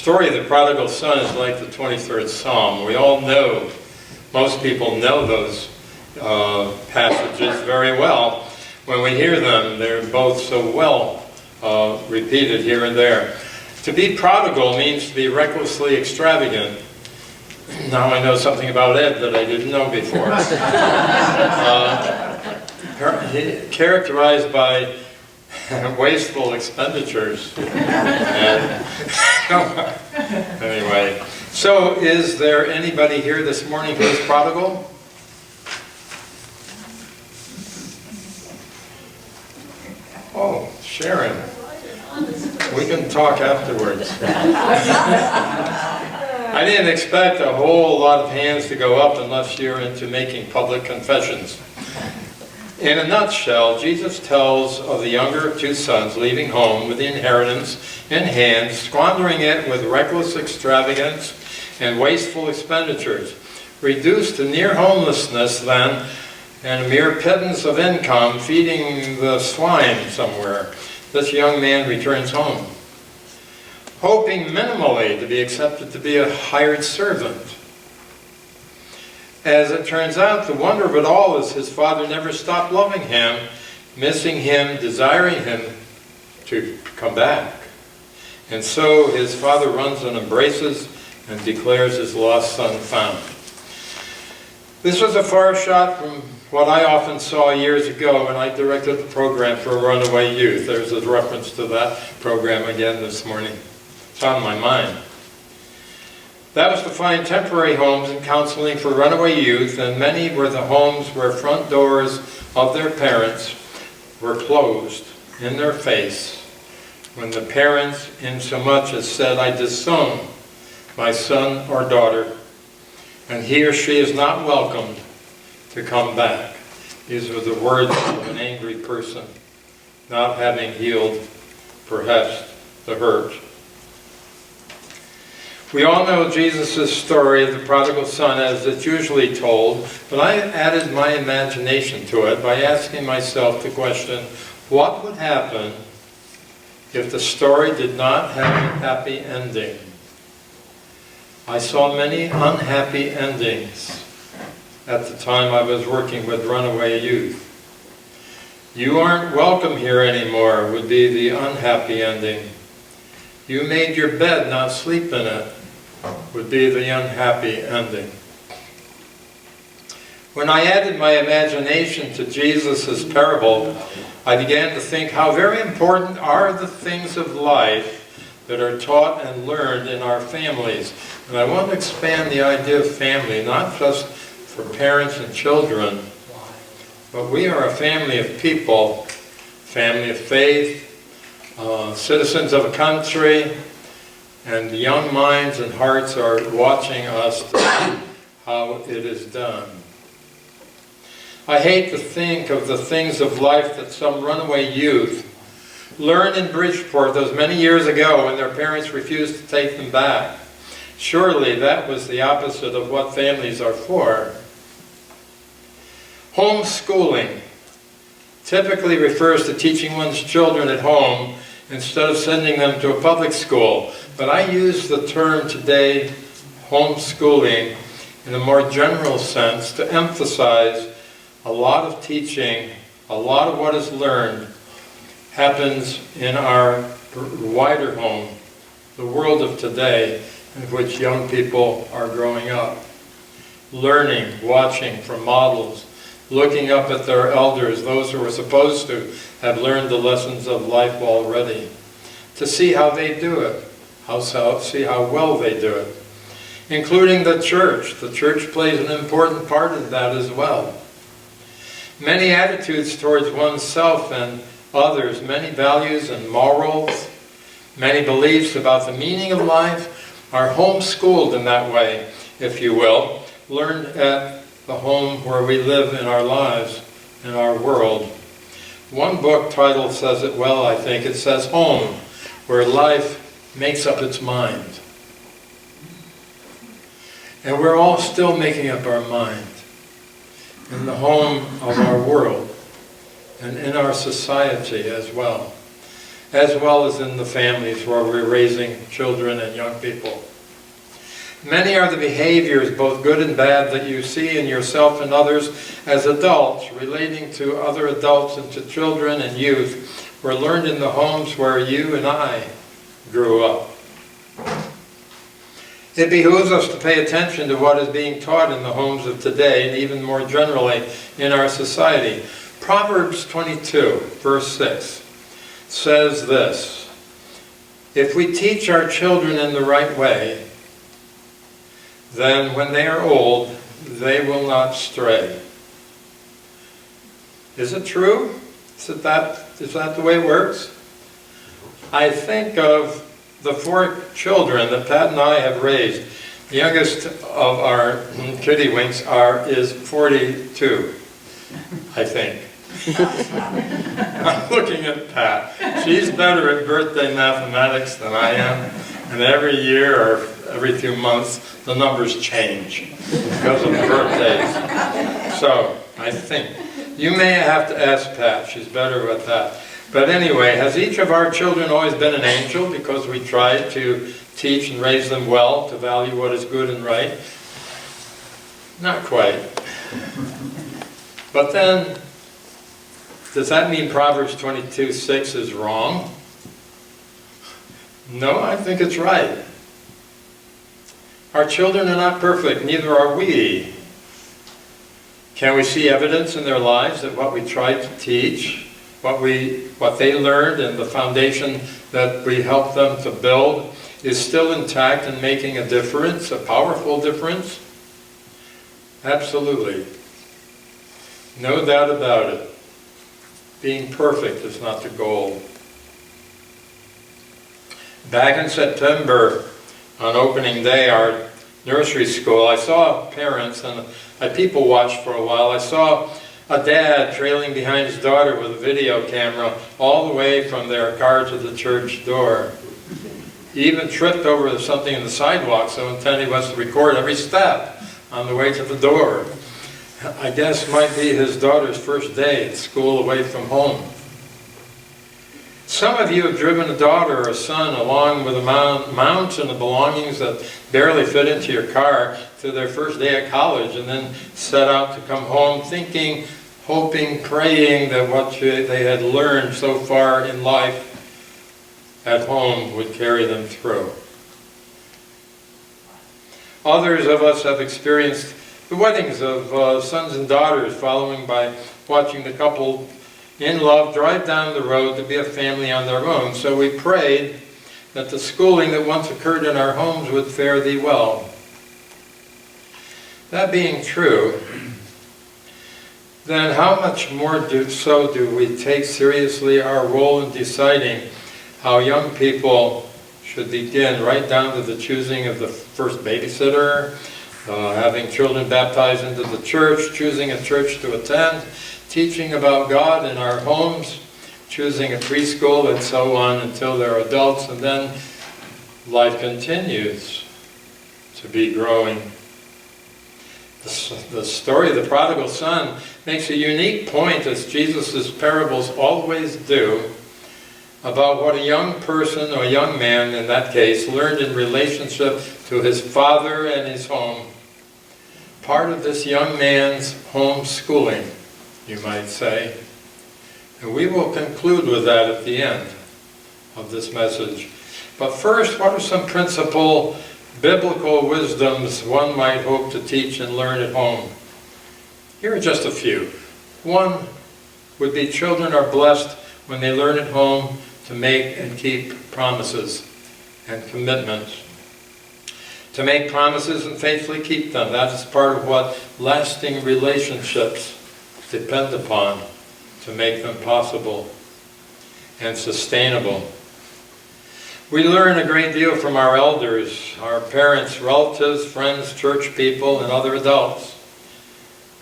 story of the prodigal son is like the 23rd Psalm. We all know, most people know those passages very well. When we hear them, they're both so well repeated here and there. To be prodigal means to be recklessly extravagant. Now I know something about Ed that I didn't know before. Characterized by wasteful expenditures. Anyway, so is there anybody here this morning who is prodigal? Oh, Sharon. We can talk afterwards. I didn't expect a whole lot of hands to go up unless you're into making public confessions. In a nutshell, Jesus tells of the younger of two sons leaving home with the inheritance in hand, squandering it with reckless extravagance and wasteful expenditures. Reduced to near homelessness then, and a mere pittance of income, feeding the swine somewhere, this young man returns home, hoping minimally to be accepted to be a hired servant. As it turns out, the wonder of it all is his father never stopped loving him, missing him, desiring him to come back. And so his father runs and embraces and declares his lost son found. This was a far shot from what I often saw years ago when I directed the program for runaway youth. There's a reference to that program again this morning. It's on my mind. That was to find temporary homes and counseling for runaway youth, and many were the homes where front doors of their parents were closed in their face when the parents in so much as said, "I disown my son or daughter, and he or she is not welcomed to come back." These were the words of an angry person, not having healed, perhaps, the hurt. We all know Jesus' story of the prodigal son as it's usually told, but I added my imagination to it by asking myself the question, what would happen if the story did not have a happy ending? I saw many unhappy endings at the time I was working with runaway youth. "You aren't welcome here anymore" would be the unhappy ending. "You made your bed, not sleep in it" would be the unhappy ending. When I added my imagination to Jesus' parable, I began to think how very important are the things of life that are taught and learned in our families. And I want to expand the idea of family, not just for parents and children, but we are a family of people, family of faith, citizens of a country, and young minds and hearts are watching us to see how it is done. I hate to think of the things of life that some runaway youth learned in Bridgeport those many years ago when their parents refused to take them back. Surely that was the opposite of what families are for. Homeschooling typically refers to teaching one's children at home instead of sending them to a public school. But I use the term today, homeschooling, in a more general sense to emphasize a lot of teaching, a lot of what is learned happens in our wider home, the world of today, in which young people are growing up. Learning, watching from models, looking up at their elders, those who are supposed to have learned the lessons of life already, to see how they do it, see how well they do it, including the church. The church plays an important part in that as well. Many attitudes towards oneself and others, many values and morals, many beliefs about the meaning of life are homeschooled in that way, if you will, learned at the home where we live in our lives, in our world. One book title says it well, I think. It says, "Home, where life makes up its mind." And we're all still making up our mind in the home of our world and in our society as well. as well as in the families where we're raising children and young people. Many are the behaviors, both good and bad, that you see in yourself and others as adults, relating to other adults and to children and youth, were learned in the homes where you and I grew up. It behooves us to pay attention to what is being taught in the homes of today, and even more generally in our society. Proverbs 22, verse 6, says this: "If we teach our children in the right way, then when they are old, they will not stray." Is it true? Is that the way it works? I think of the 4 children that Pat and I have raised. The youngest of our kiddywinks is 42, I think. I'm looking at Pat. She's better at birthday mathematics than I am, and every year or every few months the numbers change because of birthdays. So I think you may have to ask Pat. She's better at that. But anyway, has each of our children always been an angel because we tried to teach and raise them well to value what is good and right? Not quite. But then, does that mean Proverbs 22:6 is wrong? No, I think it's right. Our children are not perfect, neither are we. Can we see evidence in their lives that what we tried to teach, what they learned, and the foundation that we helped them to build is still intact and making a difference, a powerful difference? Absolutely. No doubt about it. Being perfect is not the goal. Back in September, on opening day, our nursery school, I saw parents, and I people watched for a while. I saw a dad trailing behind his daughter with a video camera all the way from their car to the church door. He even tripped over something in the sidewalk, so intent he was to record every step on the way to the door. I guess it might be his daughter's first day at school away from home. Some of you have driven a daughter or a son along with a mountain of belongings that barely fit into your car to their first day at college, and then set out to come home thinking, hoping, praying that what they had learned so far in life at home would carry them through. Others of us have experienced the weddings of sons and daughters, following by watching the couple in love drive down the road to be a family on their own. So we prayed that the schooling that once occurred in our homes would fare thee well. That being true, then how much more do we take seriously our role in deciding how young people should begin, right down to the choosing of the first babysitter, having children baptized into the church, choosing a church to attend, teaching about God in our homes, choosing a preschool, and so on until they're adults, and then life continues to be growing. The story of the prodigal son makes a unique point, as Jesus' parables always do, about what a young person, or a young man in that case, learned in relationship to his father and his home. Part of this young man's homeschooling, you might say. And we will conclude with that at the end of this message. But first, what are some principal biblical wisdoms one might hope to teach and learn at home? Here are just a few. One would be, children are blessed when they learn at home to make and keep promises and commitments. To make promises and faithfully keep them. That is part of what lasting relationships depend upon, to make them possible and sustainable. We learn a great deal from our elders, our parents, relatives, friends, church people, and other adults.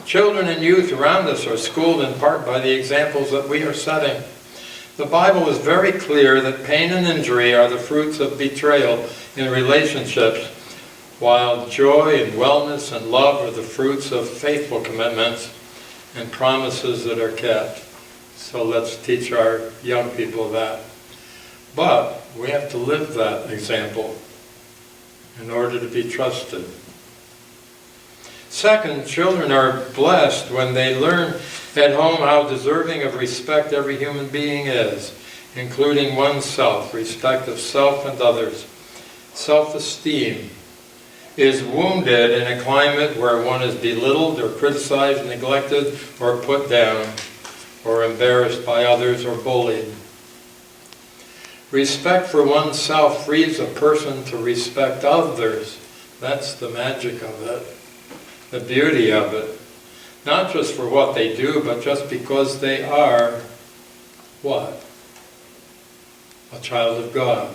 Children and youth around us are schooled in part by the examples that we are setting. The Bible is very clear that pain and injury are the fruits of betrayal in relationships, while joy and wellness and love are the fruits of faithful commitments and promises that are kept. So let's teach our young people that. But we have to live that example in order to be trusted. Second, children are blessed when they learn at home how deserving of respect every human being is, including oneself, respect of self and others. Self-esteem is wounded in a climate where one is belittled or criticized, neglected, or put down, or embarrassed by others or bullied. Respect for oneself frees a person to respect others. That's the magic of it, the beauty of it. Not just for what they do, but just because they are what? A child of God.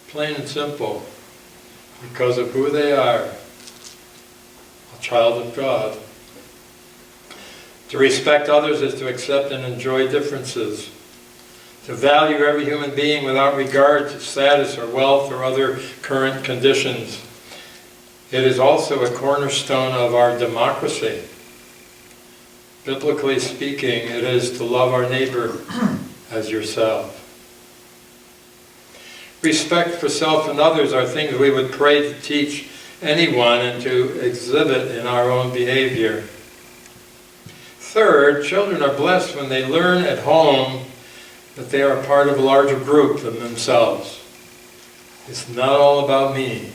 Plain and simple. Because of who they are. A child of God. To respect others is to accept and enjoy differences. To value every human being without regard to status or wealth or other current conditions. It is also a cornerstone of our democracy. Biblically speaking, it is to love our neighbor as yourself. Respect for self and others are things we would pray to teach anyone and to exhibit in our own behavior. Third, children are blessed when they learn at home that they are part of a larger group than themselves. It's not all about me.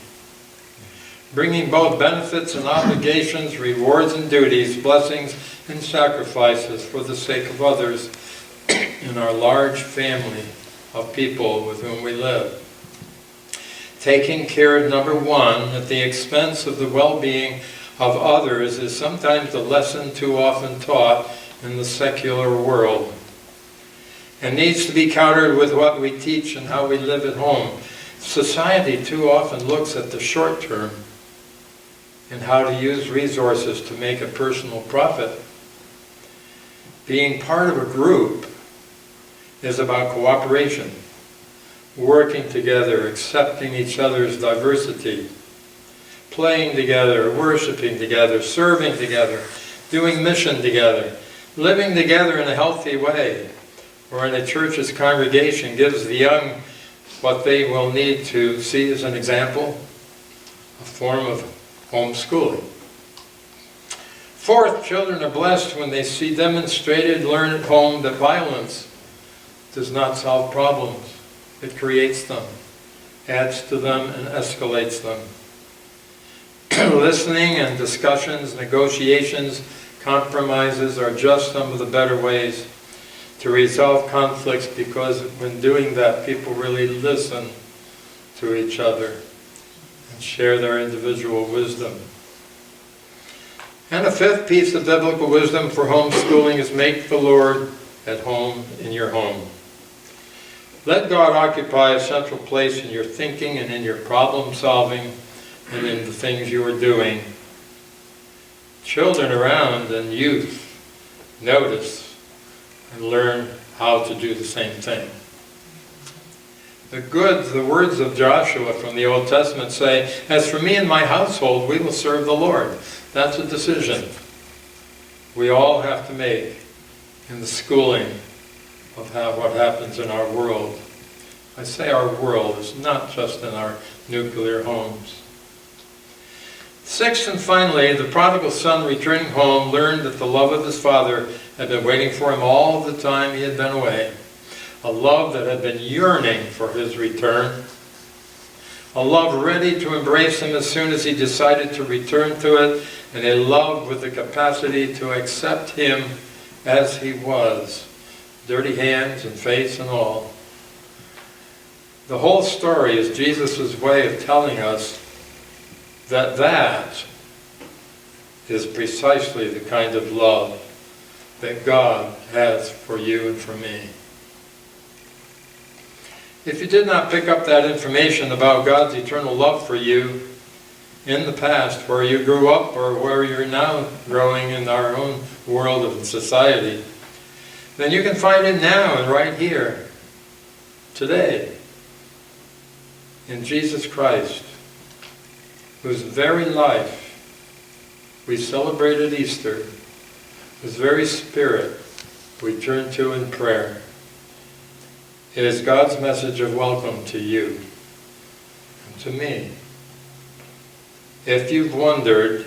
Bringing both benefits and obligations, rewards and duties, blessings and sacrifices for the sake of others in our large family of people with whom we live. Taking care, number one, at the expense of the well-being of others is sometimes the lesson too often taught in the secular world, and needs to be countered with what we teach and how we live at home. Society too often looks at the short term and how to use resources to make a personal profit. Being part of a group is about cooperation, working together, accepting each other's diversity, playing together, worshiping together, serving together, doing mission together, living together in a healthy way, or in a church's congregation gives the young what they will need to see as an example, a form of homeschooling. Fourth, children are blessed when they see demonstrated, learn at home that violence does not solve problems. It creates them, adds to them, and escalates them. Listening and discussions, negotiations, compromises are just some of the better ways to resolve conflicts, because when doing that, people really listen to each other and share their individual wisdom. And a fifth piece of biblical wisdom for homeschooling is make the Lord at home in your home. Let God occupy a central place in your thinking and in your problem solving and in the things you are doing. Children around and youth notice and learn how to do the same thing. The words of Joshua from the Old Testament say, "As for me and my household, we will serve the Lord." That's a decision we all have to make in the schooling of what happens in our world. I say our world, it's not just in our nuclear homes. Sixth and finally, the prodigal son returning home learned that the love of his father had been waiting for him all the time he had been away. A love that had been yearning for his return. A love ready to embrace him as soon as he decided to return to it. And a love with the capacity to accept him as he was. Dirty hands and face and all. The whole story is Jesus' way of telling us that that is precisely the kind of love that God has for you and for me. If you did not pick up that information about God's eternal love for you in the past, where you grew up or where you're now growing in our own world of society, then you can find it now and right here, today, in Jesus Christ, whose very life we celebrated Easter, whose very spirit we turn to in prayer, It is God's message of welcome to you and to me. If you've wandered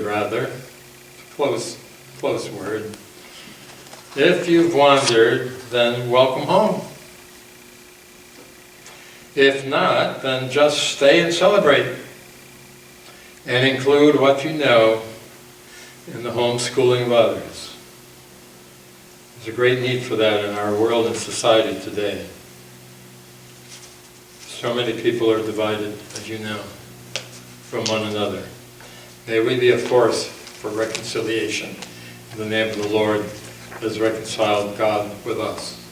rather, close word. If you've wandered, then welcome home. If not, then just stay and celebrate and include what you know in the homeschooling of others. There's a great need for that in our world and society today. So many people are divided, as you know, from one another. May we be a force for reconciliation in the name of the Lord, who has reconciled God with us.